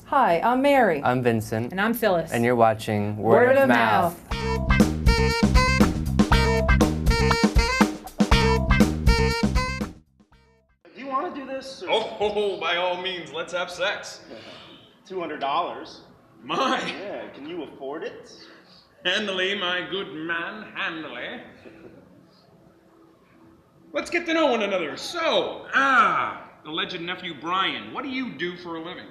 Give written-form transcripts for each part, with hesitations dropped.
Hi, I'm Mary. I'm Vincent. And I'm Phyllis. And you're watching Word of Mouth. Do you want to do this? Or? Oh, by all means, let's have sex. $200. My, Yeah, can you afford it? handily, my good man, handily. Let's get to know one another. So, alleged nephew Brian, what do you do for a living?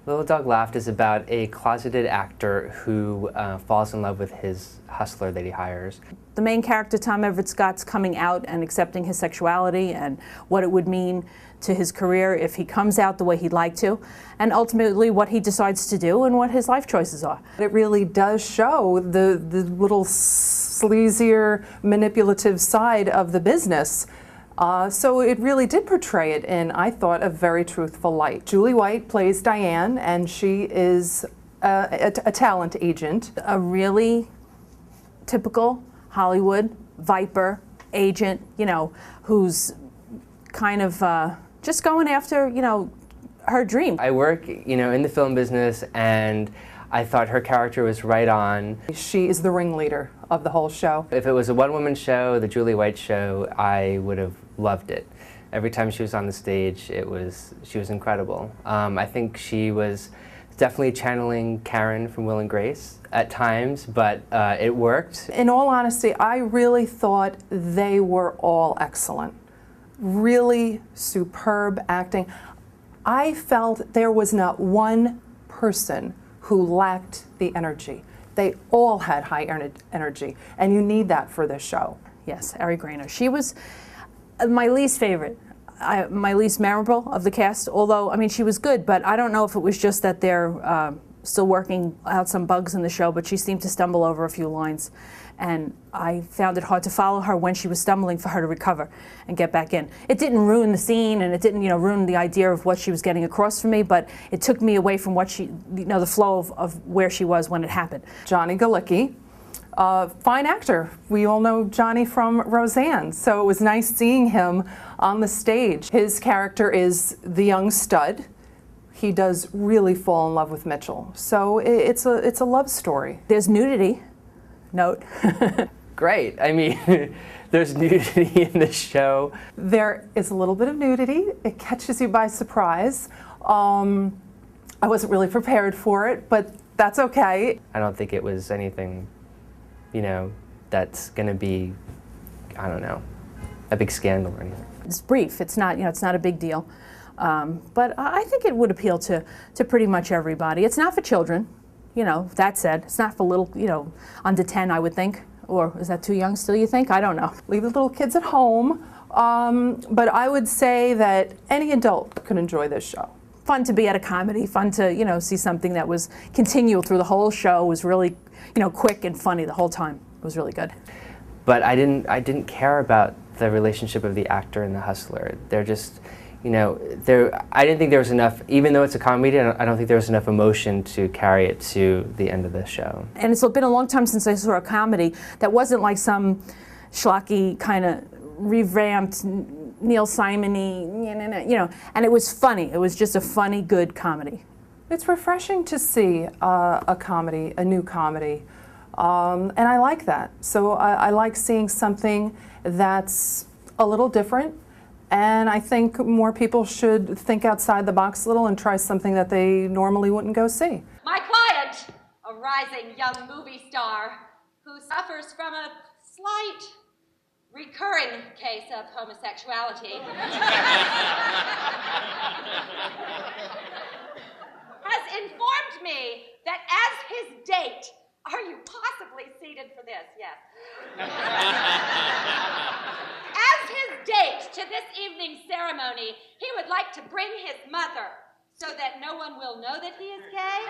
Little Dog Laughed is about a closeted actor who falls in love with his hustler that he hires. The main character, Tom Everett Scott's coming out and accepting his sexuality and what it would mean to his career if he comes out the way he'd like to, and ultimately what he decides to do and what his life choices are. It really does show the little sleazier, manipulative side of the business. So it really did portray it in, I thought, a very truthful light. Julie White plays Diane, and she is a talent agent. A really typical Hollywood Viper agent, you know, who's kind of just going after, you know, her dream. I work, in the film business, and I thought her character was right on. She is the ringleader of the whole show. If it was a one-woman show, the Julie White show, I would have loved it. Every time she was on the stage, she was incredible. I think she was definitely channeling Karen from Will and Grace at times, but it worked. In all honesty, I really thought they were all excellent. Really superb acting. I felt there was not one person who lacked the energy. They all had high energy, and you need that for this show. Yes, Ari Grainer. She was my least favorite, my least memorable of the cast, although, I mean, she was good, but I don't know if it was just that they're still working out some bugs in the show, but she seemed to stumble over a few lines. And I found it hard to follow her when she was stumbling for her to recover and get back in. It didn't ruin the scene, and it didn't, ruin the idea of what she was getting across for me, but it took me away from what she, the flow of where she was when it happened. Johnny Galecki, fine actor. We all know Johnny from Roseanne, so it was nice seeing him on the stage. His character is the young stud. He does really fall in love with Mitchell, so it's a love story. There's nudity. Note. Great. I mean, there's nudity in the show. There is a little bit of nudity. It catches you by surprise. I wasn't really prepared for it, but that's okay. I don't think it was anything, that's going to be, I don't know, a big scandal or anything. It's brief. It's not, it's not a big deal. But I think it would appeal to pretty much everybody. It's not for children. That said, it's not for little, under 10, I would think. Or is that too young still, you think? I don't know. Leave the little kids at home. But I would say that any adult could enjoy this show. Fun to be at a comedy, fun to, see something that was continual through the whole show, was really, quick and funny the whole time. It was really good. But I didn't care about the relationship of the actor and the hustler. They're just, I didn't think there was enough, even though it's a comedy, I don't think there was enough emotion to carry it to the end of the show. And it's been a long time since I saw a comedy that wasn't like some schlocky kind of revamped Neil Simon-y, and it was funny. It was just a funny, good comedy. It's refreshing to see a comedy, a new comedy, and I like that. So I like seeing something that's a little different. And I think more people should think outside the box a little and try something that they normally wouldn't go see. My client, a rising young movie star who suffers from a slight recurring case of homosexuality, has informed me that as his date, are you possibly seated for this? Yes. As his date to this evening's ceremony, he would like to bring his mother so that no one will know that he is gay.